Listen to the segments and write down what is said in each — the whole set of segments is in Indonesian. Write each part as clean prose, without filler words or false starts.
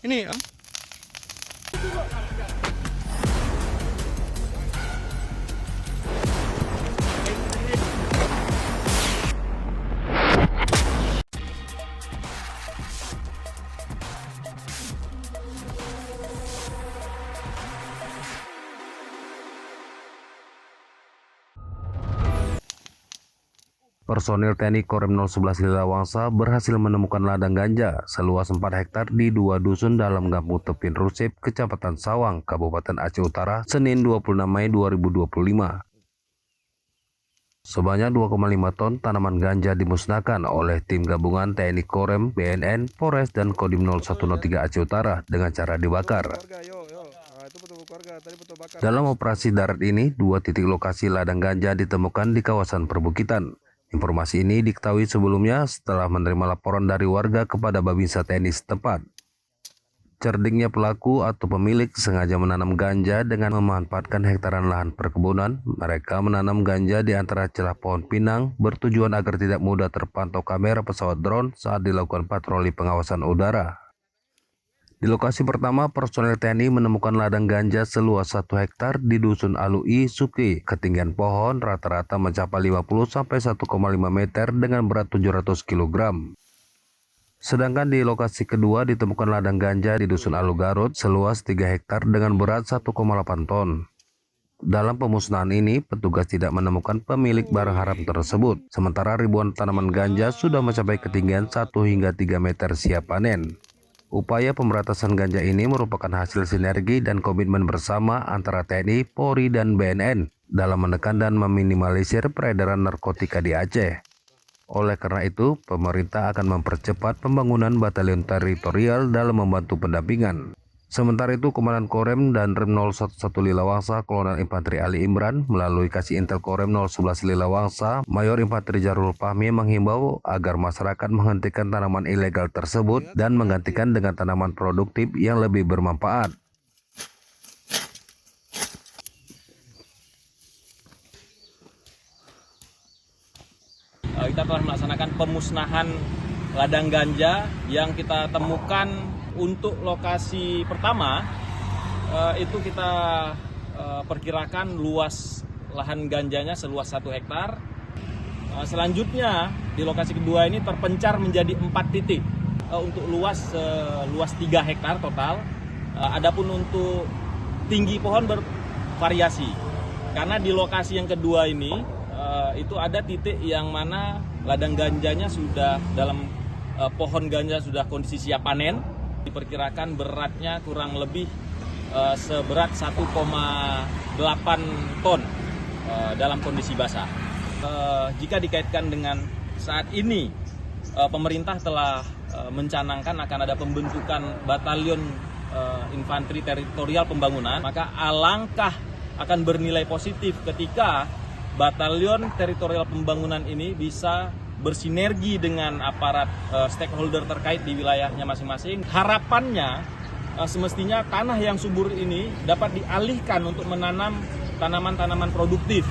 Ini Personil TNI Korem 011 Lilawangsa berhasil menemukan ladang ganja seluas 4 hektar di 2 dusun dalam Kampung Tepin Rusip, Kecamatan Sawang, Kabupaten Aceh Utara, Senin 26 Mei 2025. Sebanyak 2,5 ton tanaman ganja dimusnahkan oleh tim gabungan TNI Korem, BNN, Polres, dan Kodim 0103 Aceh Utara dengan cara dibakar. Dalam operasi darat ini, 2 titik lokasi ladang ganja ditemukan di kawasan perbukitan. Informasi ini diketahui sebelumnya setelah menerima laporan dari warga kepada Babinsa TNI setempat. Cerdiknya pelaku atau pemilik sengaja menanam ganja dengan memanfaatkan hektaran lahan perkebunan. Mereka menanam ganja di antara celah pohon pinang bertujuan agar tidak mudah terpantau kamera pesawat drone saat dilakukan patroli pengawasan udara. Di lokasi pertama, personel TNI menemukan ladang ganja seluas 1 hektar di Dusun Alui, Suki. Ketinggian pohon rata-rata mencapai 50-1,5 meter dengan berat 700 kg. Sedangkan di lokasi kedua ditemukan ladang ganja di Dusun Alu Garut seluas 3 hektar dengan berat 1,8 ton. Dalam pemusnahan ini, petugas tidak menemukan pemilik barang haram tersebut. Sementara ribuan tanaman ganja sudah mencapai ketinggian 1 hingga 3 meter siap panen. Upaya pemberantasan ganja ini merupakan hasil sinergi dan komitmen bersama antara TNI, Polri, dan BNN dalam menekan dan meminimalisir peredaran narkotika di Aceh. Oleh karena itu, pemerintah akan mempercepat pembangunan batalion teritorial dalam membantu pendampingan. Sementara itu, Komandan Korem dan Rem 011 Lilawangsa Kolonel Infanteri Ali Imran melalui Kasih Intel Korem 011 Lilawangsa Mayor Infanteri Jarul Fahmi menghimbau agar masyarakat menghentikan tanaman ilegal tersebut dan menggantikan dengan tanaman produktif yang lebih bermanfaat. Kita telah melaksanakan pemusnahan ladang ganja yang kita temukan. Untuk lokasi pertama, itu kita perkirakan luas lahan ganjanya seluas 1 hektar. Selanjutnya di lokasi kedua ini terpencar menjadi 4 titik untuk luas 3 hektar total. Adapun untuk tinggi pohon bervariasi. Karena di lokasi yang kedua ini itu ada titik yang mana ladang ganjanya sudah dalam pohon ganja sudah kondisi siap panen. Diperkirakan beratnya kurang lebih seberat 1,8 ton dalam kondisi basah. Jika dikaitkan dengan saat ini, pemerintah telah mencanangkan akan ada pembentukan batalion infanteri teritorial pembangunan, maka alangkah akan bernilai positif ketika batalion teritorial pembangunan ini bisa bersinergi dengan aparat stakeholder terkait di wilayahnya masing-masing. Harapannya semestinya tanah yang subur ini dapat dialihkan untuk menanam tanaman-tanaman produktif.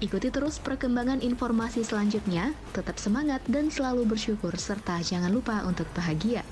Ikuti terus perkembangan informasi selanjutnya, tetap semangat dan selalu bersyukur serta jangan lupa untuk bahagia.